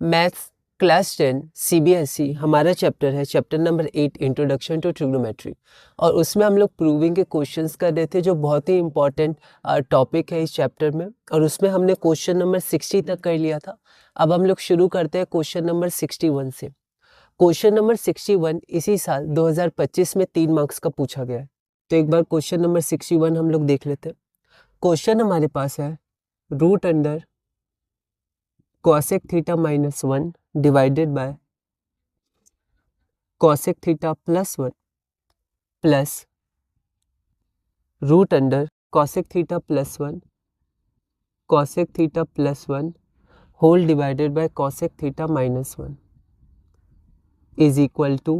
Maths class 10 CBSE हमारा chapter है, chapter number 8 introduction to trigonometry. और उसमें हम लोग प्रूविंग के क्वेश्चंस कर रहे थे, जो बहुत ही इंपॉर्टेंट टॉपिक है इस चैप्टर में। और उसमें हमने क्वेश्चन नंबर 60 तक कर लिया था। अब हम लोग शुरू करते हैं क्वेश्चन नंबर 61 से। क्वेश्चन नंबर 61 इसी साल 2025 में 3 मार्क्स का पूछा गया है। तो एक बार क्वेश्चन नंबर 61 हम लोग देख लेते हैं। क्वेश्चन हमारे पास है root under cosec theta minus 1 divided by cosec theta plus 1 plus root under cosec theta plus 1 cosec theta plus 1 whole divided by cosec theta minus 1 is equal to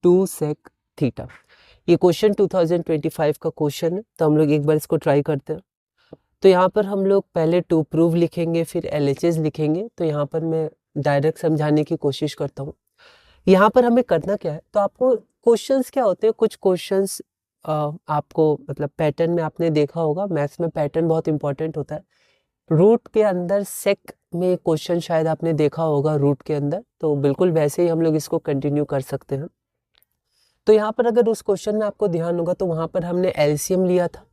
2 sec theta. ये question 2025 का question है, तो हम लोग एक बार इसको try करते हैं। तो यहाँ पर हम लोग पहले टू प्रूव लिखेंगे, फिर LHS लिखेंगे। तो यहाँ पर मैं डायरेक्ट समझाने की कोशिश करता हूँ। यहाँ पर हमें करना क्या है, तो आपको क्वेश्चंस क्या होते हैं, कुछ क्वेश्चंस आपको मतलब पैटर्न में आपने देखा होगा, मैथ्स में पैटर्न बहुत इंपॉर्टेंट होता है। रूट के अंदर सेक में क्वेश्चन शायद आपने देखा होगा रूट के अंदर, तो बिल्कुल वैसे ही हम लोग इसको कंटिन्यू कर सकते हैं। तो यहाँ पर अगर उस क्वेश्चन में आपको ध्यान होगा, तो वहाँ पर हमने एलसीएम लिया था।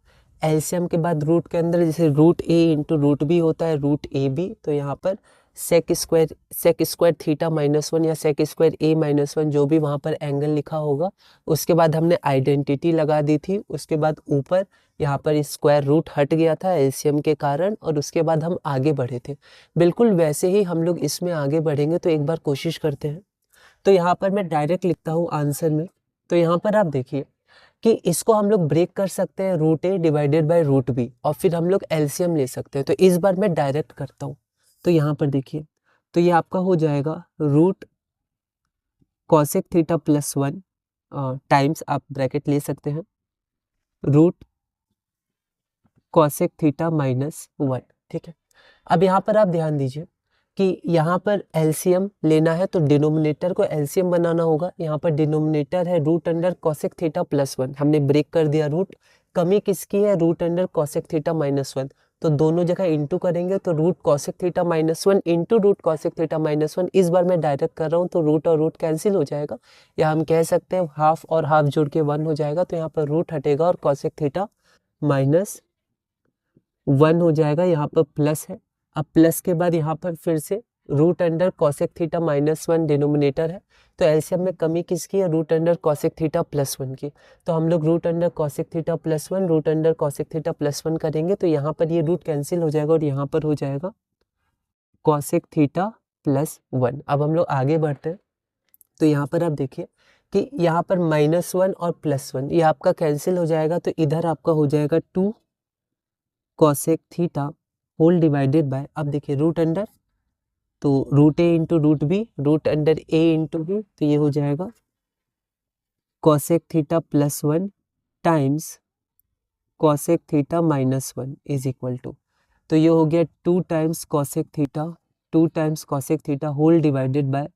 एलसीएम के बाद रूट के अंदर जैसे root a into root B होता है, रूट ए बी, तो यहाँ पर सेक स्क्वायर थीटा माइनस 1 या सेक स्क्वायर ए माइनस 1, जो भी वहाँ पर एंगल लिखा होगा। उसके बाद हमने आइडेंटिटी लगा दी थी। उसके बाद ऊपर यहाँ पर स्क्वायर रूट हट गया था एलसीएम के कारण, और उसके बाद हम आगे बढ़े थे। बिल्कुल वैसे ही हम लोग इसमें आगे बढ़ेंगे। तो एक बार कोशिश करते हैं। तो यहाँ पर मैं डायरेक्ट लिखता हूँ आंसर में। तो यहाँ पर आप देखिए कि इसको हम लोग ब्रेक कर सकते हैं, root A divided by root B, और फिर हम लोग एलसीएम ले सकते हैं। तो इस बार मैं डायरेक्ट करता हूँ। तो यहाँ पर देखिए, तो ये आपका हो जाएगा root cosec theta plus 1 times, आप ब्रैकेट ले सकते हैं, रूट कॉसेक थीटा माइनस 1। ठीक है। अब यहाँ पर आप ध्यान दीजिए कि यहाँ पर एलसीएम लेना है, तो डिनोमिनेटर को एलसीएम बनाना होगा। यहाँ पर डिनोमिनेटर है root under cosec theta plus 1, हमने ब्रेक कर दिया रूट। कमी किसकी है, root under cosec theta minus 1। तो दोनों जगह इंटू करेंगे, तो root cosec theta minus 1 into root cosec theta minus 1। इस बार मैं डायरेक्ट कर रहा हूँ, तो रूट और रूट कैंसिल हो जाएगा, या हम कह सकते हैं हाफ और हाफ जुड़ के 1 हो जाएगा। तो यहाँ पर रूट हटेगा और कॉसेक थीटा माइनस 1 हो जाएगा। यहाँ पर प्लस है। अब प्लस के बाद यहाँ पर फिर से root under cosec theta minus 1 denominator है, तो एलसीएम में कमी किसकी है, root under cosec theta plus 1 की। तो हम लोग root under cosec theta plus 1 root under cosec theta plus 1 करेंगे, तो यहाँ पर ये रूट कैंसिल हो जाएगा और यहाँ पर हो जाएगा कॉसेक थीटा प्लस 1। अब हम लोग आगे बढ़ते हैं। तो यहाँ पर आप देखिए कि यहाँ पर -1 और +1 ये आपका कैंसिल हो जाएगा, तो इधर आपका हो जाएगा 2 cosec theta whole divided by, अब देखिए रूट अंडर, तो root a into root b, root under a into b, तो ये हो जाएगा cosec theta plus 1 times cosec theta minus 1 is equal to, तो ये हो गया 2 times cosec theta, 2 times cosec theta whole divided by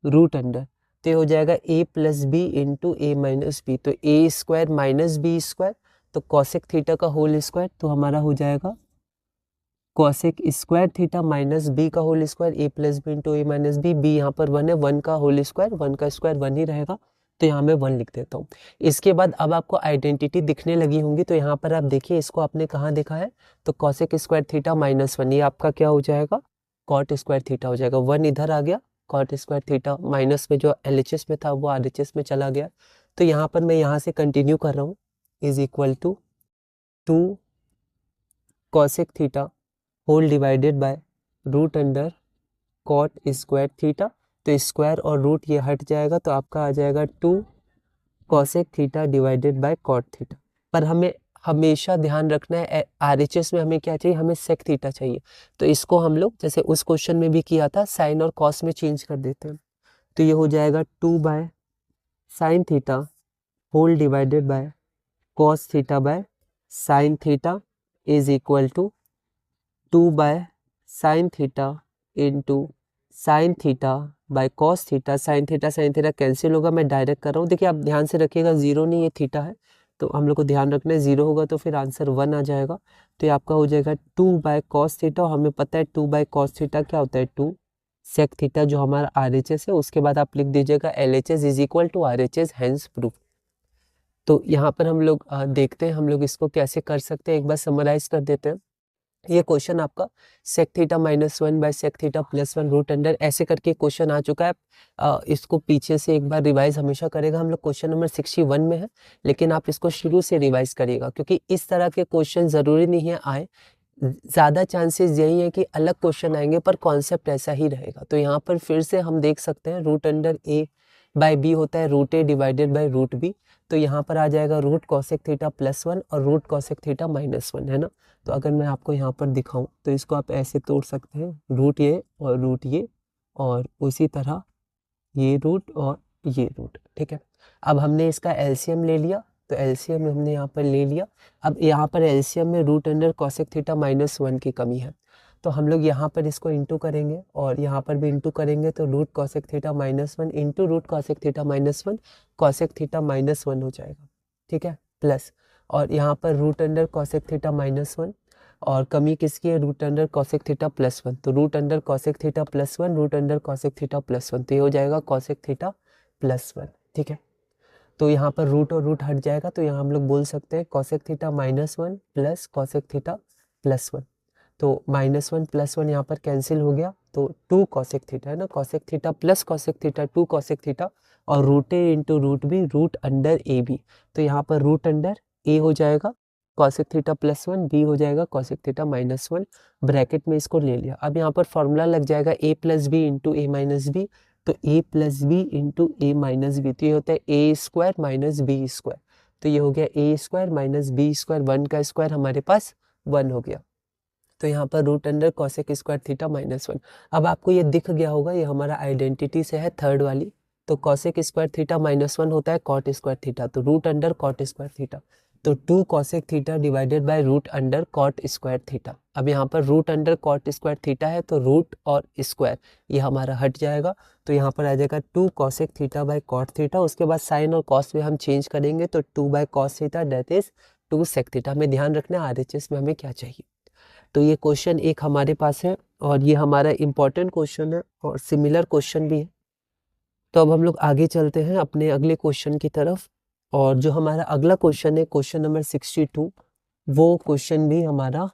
root under, तो ये हो जाएगा a plus B into A minus B, तो ए स्क्वायर माइनस बी स्क्वायर, तो कॉसेक थीटा का होल स्क्वायर, तो हमारा हो जाएगा cosec square theta minus B का whole square, A plus B into A minus B, B यहाँ पर 1 है, 1 का होल स्क्वायर, 1 का स्क्वायर 1 ही रहेगा, तो यहाँ मैं 1 लिख देता हूँ। इसके बाद अब आपको आइडेंटिटी दिखने लगी होंगी, तो यहाँ पर आप देखिए इसको आपने कहाँ देखा है, तो कॉसेक स्क्वायर थीटा माइनस 1, ये आपका क्या हो जाएगा, कॉट स्क्वायर थीटा हो जाएगा। 1 इधर आ गया, कॉट स्क्वायर थीटा माइनस में जो LHS में था वो RHS में चला गया। तो यहाँ पर मैं यहाँ से कंटिन्यू कर रहा हूँ, is equal to 2 cosec theta whole divided by root under cot square theta, तो स्क्वायर और रूट ये हट जाएगा, तो आपका आ जाएगा 2 cosec theta divided by cot theta. पर हमें हमेशा ध्यान रखना है RHS में हमें क्या चाहिए, हमें सेक थीटा चाहिए। तो इसको हम लोग जैसे उस क्वेश्चन में भी किया था, साइन और कॉस में चेंज कर देते हैं। तो ये हो जाएगा 2 by sine theta whole divided by cos theta by sine theta is equal to 2 by sine theta into sine theta by cos theta, sine theta cancel होगा, मैं डायरेक्ट कर रहा हूँ। देखिए आप ध्यान से रखिएगा, 0 नहीं ये थीटा है, तो हम लोग को ध्यान रखना है 0 होगा तो फिर आंसर 1 आ जाएगा। तो ये आपका हो जाएगा 2 बाय कॉस थीटा, और हमें पता है 2 बाय कॉस थीटा क्या होता है, 2 सेक थीटा जो हमारा RHS है, उसके बाद आप लिख दीजिएगा LHS is equal to RHS, hence proof. तो यहाँ पर हम लोग देखते हैं हम लोग इसको कैसे कर सकते हैं, एक बार समराइज कर देते हैं। ये क्वेश्चन आपका sec theta -1 by sec theta +1 root under ऐसे करके क्वेश्चन आ चुका है। इसको पीछे से एक बार रिवाइज हमेशा करेगा, हम लोग क्वेश्चन नंबर 61 में है, लेकिन आप इसको शुरू से रिवाइज करिएगा क्योंकि इस तरह के क्वेश्चन ज़रूरी नहीं है आए, ज़्यादा चांसेस यही है कि अलग क्वेश्चन आएंगे पर कॉन्सेप्ट ऐसा ही रहेगा। तो यहाँ पर फिर से हम देख सकते हैं root under A by B होता है root A divided by root B। तो यहाँ पर आ जाएगा रूट कॉसेक थीटा +1 और रूट कॉसेक थीटा -1, है ना। तो अगर मैं आपको यहाँ पर दिखाऊं तो इसको आप ऐसे तोड़ सकते हैं, रूट ये और उसी तरह ये रूट और ये रूट, ठीक है। अब हमने इसका एलसीएम ले लिया, तो एलसीएम हमने यहाँ पर ले लिया। अब यहाँ पर एलसीएम में रूट अंडर कॉसेक थीटा -1 की कमी है, तो हम लोग यहाँ पर इसको इंटू करेंगे और यहाँ पर भी इंटू करेंगे, तो root cosec theta -1 into root cosec theta -1 cosec theta -1 हो जाएगा, ठीक है, प्लस और यहाँ पर रूट अंडर कॉसेक थीटा -1 और कमी किसकी है, रूट अंडर कॉसेक थीटा +1, तो root under cosec theta +1 root under cosec theta +1, तो ये हो जाएगा कॉसेक थीटा +1, ठीक है। तो यहाँ पर रूट और रूट हट जाएगा, तो यहाँ हम लोग बोल सकते हैं cosec theta -1 plus cosec theta +1, तो -1 +1 यहाँ पर कैंसिल हो गया, तो 2 कॉसेक थीटा है ना, cosec theta plus cosec theta 2 cosec theta और root A into root B root under AB, तो यहाँ पर रूट अंडर A हो जाएगा कॉसेक थीटा +1, B हो जाएगा कॉसेक थीटा -1, ब्रैकेट में इसको ले लिया। अब यहाँ पर फॉर्मूला लग जाएगा A plus B into A minus B, तो A plus B into A minus B, तो ये होता है A square minus B square, तो ये हो गया A square minus B square, 1 का स्क्वायर हमारे पास 1 हो गया, तो यहाँ पर root under cosec square theta -1। अब आपको ये दिख गया होगा, ये हमारा आइडेंटिटी से है थर्ड वाली, तो कॉसेक स्क्वायर थीटा -1 होता है कॉट स्क्वायर थीटा, तो root under cot square theta, तो 2 cosec theta divided by root under cot square theta. अब यहाँ पर root under cot square theta है, तो रूट और स्क्वायर ये हमारा हट जाएगा, तो यहाँ पर आ जाएगा 2 cosec theta by cot theta, उसके बाद साइन और कॉस में हम चेंज करेंगे, तो 2 by cos theta that is 2 sec theta. हमें ध्यान रखना है RHS में हमें क्या चाहिए। तो ये क्वेश्चन एक हमारे पास है और ये हमारा इम्पोर्टेंट क्वेश्चन है और सिमिलर क्वेश्चन भी है। तो अब हम लोग आगे चलते हैं अपने अगले क्वेश्चन की तरफ, और जो हमारा अगला क्वेश्चन है क्वेश्चन नंबर 62, वो क्वेश्चन भी हमारा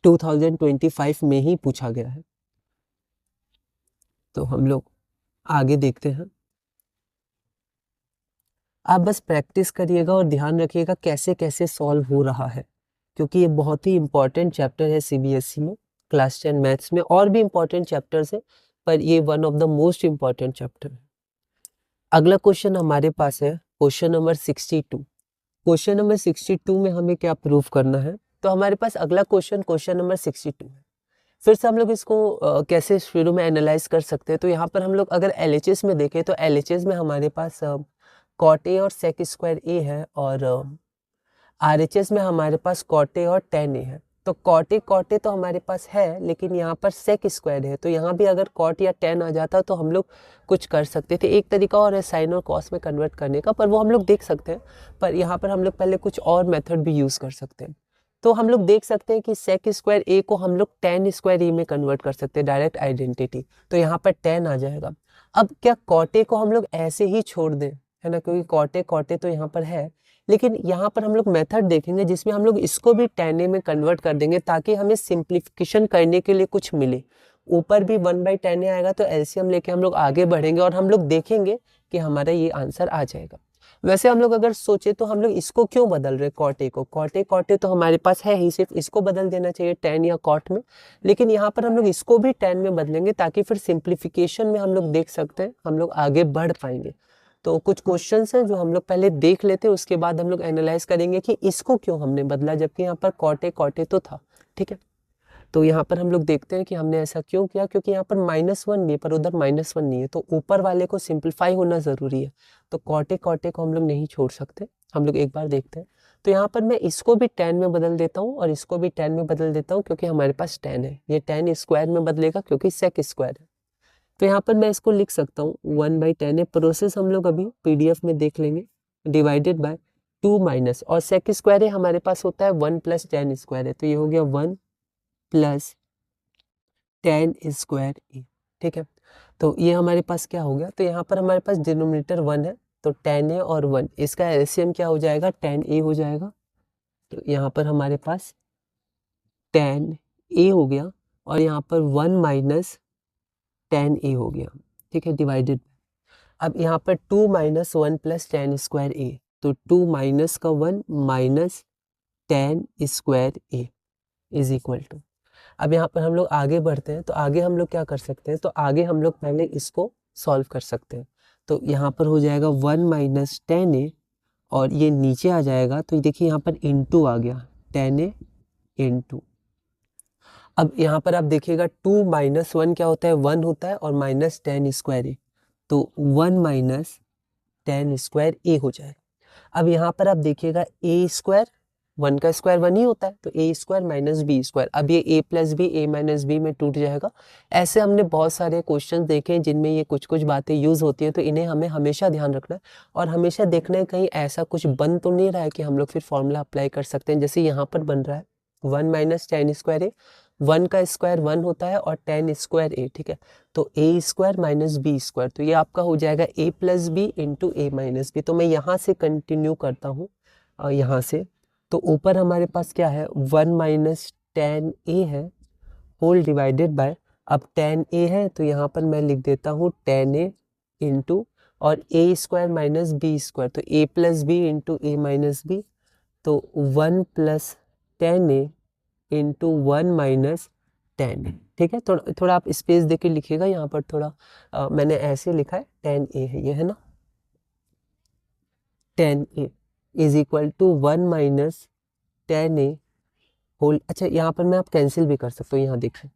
2025 में ही पूछा गया है। तो हम लोग आगे देखते हैं, आप बस प्रैक्टिस करिएगा और ध्यान रखिएगा कैसे कैसे सॉल्व हो रहा है, क्योंकि ये बहुत ही इंपॉर्टेंट चैप्टर है CBSE में, क्लास 10 मैथ्स में और भी इंपॉर्टेंट चैप्टर्स है, पर ये one of the most important chapter है। अगला क्वेश्चन हमारे पास है क्वेश्चन नंबर 62। क्वेश्चन नंबर 62 में हमें क्या प्रूव करना है, तो हमारे पास अगला क्वेश्चन नंबर 62 है। फिर से हम लोग इसको कैसे शुरू में एनालाइज कर सकते हैं, तो यहाँ पर हम लोग अगर LHS में देखें तो LHS में हमारे पास कॉट A और सेक स्क्वायर A है, और RHS में हमारे पास कॉट A और tan A है। तो कॉट A तो हमारे पास है, लेकिन यहाँ पर सेक स्क्वायर है, तो यहाँ भी अगर कॉट या tan आ जाता तो हम लोग कुछ कर सकते थे। एक तरीका और है साइन और कॉस में कन्वर्ट करने का, पर वो हम लोग देख सकते हैं, पर यहाँ पर हम लोग पहले कुछ और मेथड भी यूज़ कर सकते हैं। तो हम लोग देख सकते हैं कि सेक स्क्वायर A को हम लोग tan स्क्वायर A में कन्वर्ट कर सकते हैं, डायरेक्ट आइडेंटिटी, तो यहाँ पर tan आ जाएगा। अब क्या कॉट A को हम लोग ऐसे ही छोड़ दें, है ना, क्योंकि कॉट A तो यहाँ पर है, लेकिन यहाँ पर हम लोग मेथड देखेंगे जिसमें हम लोग इसको भी tan A में कन्वर्ट कर देंगे, ताकि हमें सिंप्लीफिकेशन करने के लिए कुछ मिले। ऊपर भी 1/tan A आएगा, तो एलसीएम लेके हम लोग आगे बढ़ेंगे और हम लोग देखेंगे कि हमारा ये आंसर आ जाएगा। वैसे हम लोग अगर सोचे तो हम लोग इसको क्यों बदल रहे, कॉट A को, कॉट A तो हमारे पास है ही, सिर्फ इसको बदल देना चाहिए tan या कॉट में, लेकिन यहाँ पर हम लोग इसको भी tan में बदलेंगे, ताकि फिर सिंप्लीफिकेशन में हम लोग देख सकते हैं हम लोग आगे बढ़ पाएंगे। तो कुछ क्वेश्चंस हैं जो हम लोग पहले देख लेते हैं, उसके बाद हम लोग एनालाइज करेंगे कि इसको क्यों हमने बदला, जबकि यहाँ पर कॉट A तो था, ठीक है। तो यहाँ पर हम लोग देखते हैं कि हमने ऐसा क्यों किया, क्योंकि यहाँ पर -1 भी है पर उधर -1 नहीं है, तो ऊपर वाले को सिंप्लीफाई होना ज़रूरी है, तो कॉट A को हम लोग नहीं छोड़ सकते। हम लोग एक बार देखते हैं, तो यहाँ पर मैं इसको भी tan में बदल देता हूँ और इसको भी tan में बदल देता हूँ, क्योंकि हमारे पास tan है, ये tan स्क्वायर में बदलेगा क्योंकि सेक स्क्वायर है। तो यहाँ पर मैं इसको लिख सकता हूँ 1/tan A, प्रोसेस हम लोग अभी PDF में देख लेंगे, डिवाइडेड बाय 2 माइनस, और सेक स्क्वायर है हमारे पास होता है 1 प्लस tan स्क्वायर है, तो ये हो गया 1 प्लस tan स्क्वायर A। ठीक है। तो ये हमारे पास क्या हो गया, तो यहाँ पर हमारे पास डिनोमिनेटर 1 है, तो tan a और 1 इसका एलसीएम क्या हो जाएगा, tan a हो जाएगा। तो यहाँ पर हमारे पास tan a हो गया और यहाँ पर 1 माइनस tan a हो गया, ठीक है, डिवाइडेड। अब यहाँ पर 2 minus 1 plus tan square a, तो 2 माइनस का 1 minus tan square a is equal to. अब यहाँ पर हम लोग आगे बढ़ते हैं, तो आगे हम लोग क्या कर सकते हैं, तो आगे हम लोग पहले इसको सॉल्व कर सकते हैं। तो यहाँ पर हो जाएगा 1 माइनस tan a और ये नीचे आ जाएगा, तो देखिए यहाँ पर इनटू आ गया, tan a इनटू। अब यहाँ पर आप देखिएगा 2 माइनस 1 क्या होता है, 1 होता है, और माइनस tan स्क्वायर a, तो 1 माइनस tan स्क्वायर a हो जाएगा। अब यहाँ पर आप देखिएगा a स्क्वायर, 1 का स्क्वायर 1 ही होता है, तो a square minus B square, अब ये a plus B a minus B में टूट जाएगा। ऐसे हमने बहुत सारे क्वेश्चन देखे हैं जिनमें ये कुछ कुछ बातें यूज़ होती हैं, तो इन्हें हमें हमेशा ध्यान रखना है और हमेशा देखना है कहीं ऐसा कुछ बन तो नहीं रहा है कि हम लोग फिर फॉर्मूला अप्लाई कर सकते हैं। जैसे यहाँ पर बन रहा है 1 माइनस tan स्क्वायर a, 1 का स्क्वायर 1 होता है और tan स्क्वायर a, ठीक है, तो a square minus B square, तो ये आपका हो जाएगा a plus B into a minus B. तो मैं यहाँ से कंटिन्यू करता हूँ यहाँ से, तो ऊपर हमारे पास क्या है, 1 माइनस tan a है होल डिवाइडेड बाय, अब tan a है तो यहाँ पर मैं लिख देता हूँ tan a इंटू और a square minus B square, तो a plus B into a minus B, तो 1 plus tan a into 1 minus tan a, ठीक है। थोड़ा थोड़ा आप स्पेस देके लिखिएगा, यहाँ पर थोड़ा मैंने ऐसे लिखा है tan a है, ये है ना, tan a is equal to 1 minus tan a whole. अच्छा, यहाँ पर मैं आप कैंसिल भी कर सकते हो, यहाँ देखिए।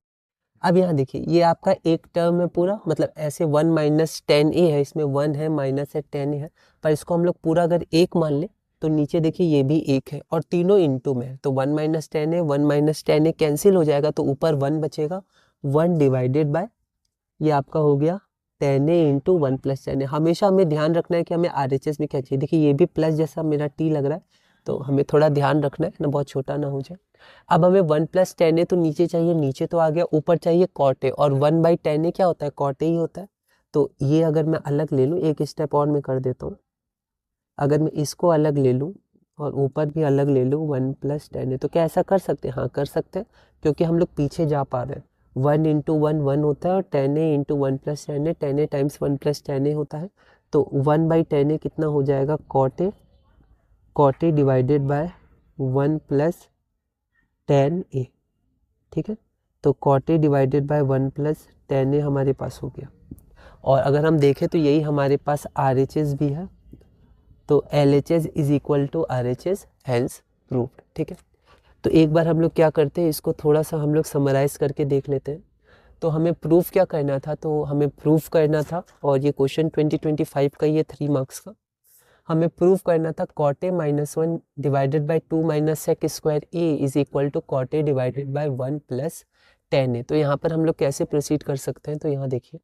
अब यहाँ देखिए ये आपका एक टर्म है पूरा, मतलब ऐसे 1 माइनस tan a है, इसमें 1 है माइनस है tan a है, पर इसको हम लोग पूरा अगर एक मान ले तो नीचे देखिए ये भी एक है और तीनों इनटू में है, तो 1 minus tan a 1 minus tan a cancel हो जाएगा, तो ऊपर 1 बचेगा, 1 डिवाइडेड बाय ये आपका हो गया tan a into 1 plus tan a। हमेशा हमें ध्यान रखना है कि हमें RHS में क्या चाहिए। देखिए ये भी प्लस जैसा मेरा t लग रहा है, तो हमें थोड़ा ध्यान रखना है ना, बहुत छोटा ना हो जाए। अब हमें 1 प्लस tan a तो नीचे चाहिए, नीचे तो आ गया, ऊपर चाहिए cot a, और 1 बाई tan a क्या होता है, cot a ही होता है। तो ये अगर मैं अलग ले लूँ, एक स्टेप और मैं कर देता हूँ, अगर मैं इसको अलग ले लूँ और ऊपर भी अलग ले लूँ 1 प्लस tan a, तो क्या ऐसा कर सकते हैं, हाँ कर सकते हैं, क्योंकि हम लोग पीछे जा पा रहे हैं। 1 इंटू 1 1 होता है और tan a into 1 plus tan a, tan a times 1 plus tan a होता है, तो 1 बाई tan a कितना हो जाएगा, cot a divided bye 1 plus tan a, ठीक है। तो cot a divided bye 1 plus tan a हमारे पास हो गया। और अगर हम देखें तो यही हमारे पास RHS भी है, तो LHS is equal to RHS, hence proved, ठीक है। तो एक बार हम लोग क्या करते हैं, इसको थोड़ा सा हम लोग समराइज करके देख लेते हैं। तो हमें प्रूफ क्या करना था, तो हमें प्रूफ करना था, और ये क्वेश्चन 2025 का, ये 3 मार्क्स का, हमें प्रूफ करना था cot a minus 1 divided by 2 minus sec square a is equal to cot a divided by 1 plus tan a। तो यहाँ पर हम लोग कैसे प्रोसीड कर सकते हैं, तो यहाँ देखिए,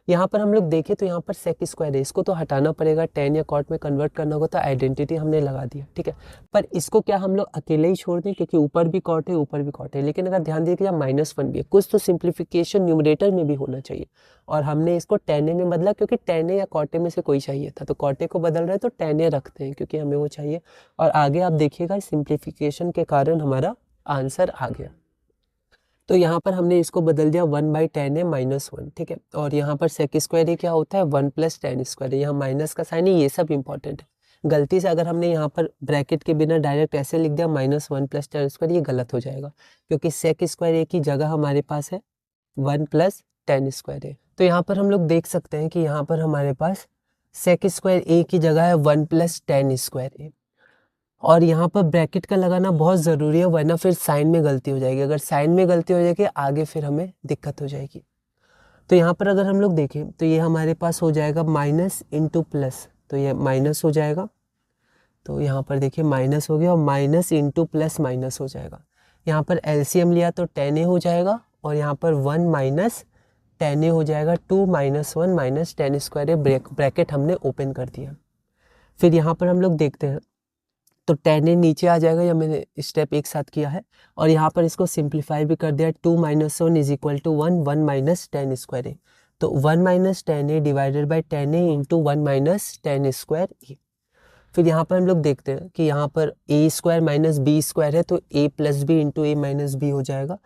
यहाँ पर हम लोग देखें तो यहाँ पर सेक स्क्वायर है, इसको तो हटाना पड़ेगा, tan या cot में कन्वर्ट करना होगा, तो आइडेंटिटी हमने लगा दिया, ठीक है। पर इसको क्या हम लोग अकेले ही छोड़ दें, क्योंकि ऊपर भी cot है ऊपर भी cot है, लेकिन अगर ध्यान दिए कि यहाँ -1 भी है, कुछ तो सिंप्लीफिकेशन न्यूमरेटर में भी होना चाहिए, और हमने इसको tan a में बदला, क्योंकि tan a या cot a में से कोई चाहिए था, तो cot a को बदल रहे हैं तो tan a रखते हैं क्योंकि हमें वो चाहिए। और आगे आप देखिएगा सिंप्लीफिकेशन के कारण हमारा आंसर आ गया। तो यहाँ पर हमने इसको बदल दिया 1 बाई tan a माइनस 1, ठीक है। और यहाँ पर सेक स्क्वायर ये क्या होता है, 1 प्लस tan स्क्वायर, यहाँ माइनस का साइन है, ये सब इंपॉर्टेंट है। गलती से अगर हमने यहाँ पर ब्रैकेट के बिना डायरेक्ट ऐसे लिख दिया -1 प्लस tan स्क्वायर, ये गलत हो जाएगा, क्योंकि सेक स्क्वायर ए की जगह हमारे पास है 1 प्लस tan स्क्वायर ए। तो यहाँ पर हम लोग देख सकते हैं कि यहाँ पर हमारे पास सेक स्क्वायर ए की जगह है 1 प्लस tan स्क्वायर ए, और यहाँ पर ब्रैकेट का लगाना बहुत ज़रूरी है, वरना फिर साइन में गलती हो जाएगी। अगर साइन में गलती हो जाएगी आगे फिर हमें दिक्कत हो जाएगी। तो यहाँ पर अगर हम लोग देखें तो ये हमारे पास हो जाएगा माइनस इंटू प्लस, तो ये माइनस हो जाएगा, तो यहाँ पर देखिए माइनस हो गया, और माइनस इंटू प्लस माइनस हो जाएगा। यहाँ पर एलसीएम लिया तो tan a हो जाएगा, और यहाँ पर 1 माइनस tan a हो जाएगा, 2 माइनस 1 माइनस tan स्क्वायर ए, ब्रैकेट हमने ओपन कर दिया। फिर यहाँ पर हम लोग देखते हैं, तो tan a नीचे आ जाएगा, या मैंने स्टेप एक साथ किया है, और यहाँ पर इसको सिंप्लीफाई भी कर दिया। 2 - 1 is equal to 1, 1 minus tan square a, तो 1 minus tan a divided by tan a into 1 minus tan square a. फिर यहाँ पर हम लोग देखते हैं कि यहाँ पर a square minus B square है, तो a plus B into A minus B हो जाएगा।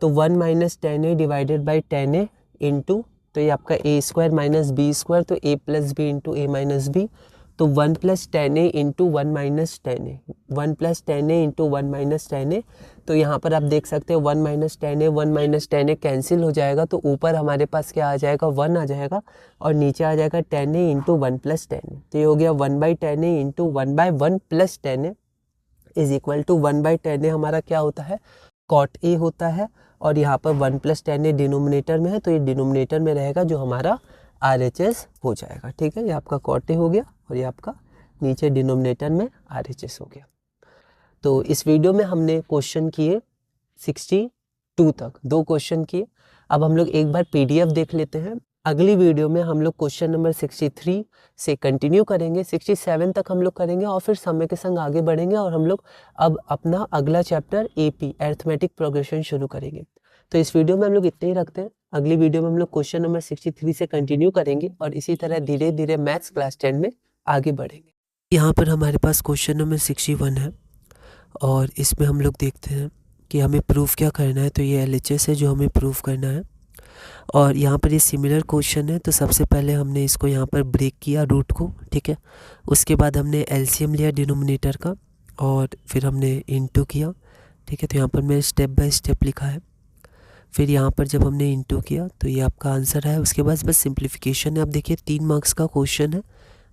तो 1 minus tan a divided by tan a into, तो ये आपका a square minus B square, तो a plus B into A minus B, तो 1 plus tan a into 1 minus tan a, 1 plus tan a into 1 minus tan a। तो यहाँ पर आप देख सकते हैं 1 minus tan a 1 minus tan a cancel हो जाएगा, तो ऊपर हमारे पास क्या आ जाएगा, 1 आ जाएगा, और नीचे आ जाएगा tan a into 1 plus tan a। तो ये हो गया 1 by tan a into 1 by 1 plus tan a is equal to 1 by tan a हमारा क्या होता है, cot a होता है, और यहाँ पर 1 प्लस tan a डिनोमिनेटर में है, तो ये डिनोमिनेटर में रहेगा जो हमारा RHS हो जाएगा। ठीक है, ये आपका cot a हो गया, और ये आपका नीचे डिनोमिनेटर में RHS हो गया। तो इस वीडियो में हमने क्वेश्चन किए 62 तक, 2 क्वेश्चन किए। अब हम लोग एक बार PDF देख लेते हैं। अगली वीडियो में हम लोग क्वेश्चन नंबर 63 से कंटिन्यू करेंगे, 67 तक हम लोग करेंगे, और फिर समय के संग आगे बढ़ेंगे, और हम लोग अब अपना अगला चैप्टर AP अरिथमेटिक प्रोग्रेशन शुरू करेंगे। तो इस वीडियो में हम लोग इतने ही रखते हैं। अगली वीडियो में हम लोग क्वेश्चन नंबर 63 से कंटिन्यू करेंगे, और इसी तरह धीरे धीरे मैथ्स क्लास 10 में आगे बढ़ेंगे। यहाँ पर हमारे पास क्वेश्चन नंबर 61 है, और इसमें हम लोग देखते हैं कि हमें प्रूफ क्या करना है। तो ये LHS है जो हमें प्रूफ करना है, और यहाँ पर ये सिमिलर क्वेश्चन है। तो सबसे पहले हमने इसको यहाँ पर ब्रेक किया रूट को, ठीक है। उसके बाद हमने LCM लिया डिनोमिनेटर का, और फिर हमने इनटू किया, ठीक है। तो यहाँ पर मैंने स्टेप बाय स्टेप लिखा है। फिर यहाँ पर जब हमने इनटू किया तो ये आपका आंसर है। उसके बाद बस सिंप्लीफिकेशन है। आप देखिए 3 मार्क्स का क्वेश्चन है,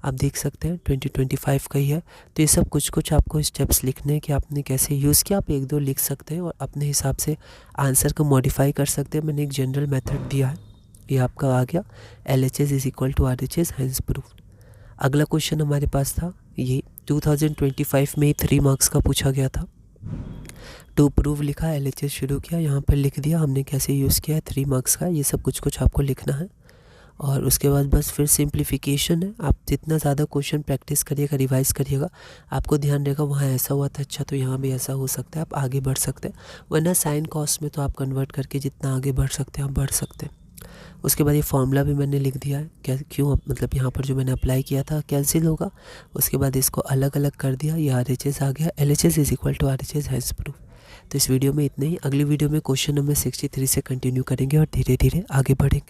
आप देख सकते हैं 2025 का ही है। तो ये सब कुछ आपको स्टेप्स लिखने हैं कि आपने कैसे यूज़ किया। आप 1-2 लिख सकते हैं और अपने हिसाब से आंसर को मॉडिफाई कर सकते हैं। मैंने एक जनरल मेथड दिया है, ये आपका आ गया LHS is equal to RHS hence proved. अगला क्वेश्चन हमारे पास था, ये 2025 में ही 3 मार्क्स का पूछा गया था। टू प्रूव लिखा, LHS शुरू किया, यहाँ पर लिख दिया हमने कैसे यूज़ किया है 3 मार्क्स का। ये सब कुछ आपको लिखना है, और उसके बाद बस फिर सिंप्लीफिकेशन है। आप जितना ज़्यादा क्वेश्चन प्रैक्टिस करिएगा, रिवाइज करिएगा, आपको ध्यान रहेगा वहाँ ऐसा हुआ था, अच्छा तो यहाँ भी ऐसा हो सकता है, आप आगे बढ़ सकते हैं। वरना साइन कॉस में तो आप कन्वर्ट करके जितना आगे बढ़ सकते हैं आप बढ़ सकते हैं। उसके बाद ये फॉर्मूला भी मैंने लिख दिया है, क्या क्यों मतलब यहाँ पर जो मैंने अप्लाई किया था कैंसिल होगा। उसके बाद इसको अलग अलग कर दिया, ये RHS आ गया, LHS is equal to RHS has proof. तो इस वीडियो में इतने ही। अगली वीडियो में क्वेश्चन नंबर 63 से कंटिन्यू करेंगे और धीरे धीरे आगे बढ़ेंगे।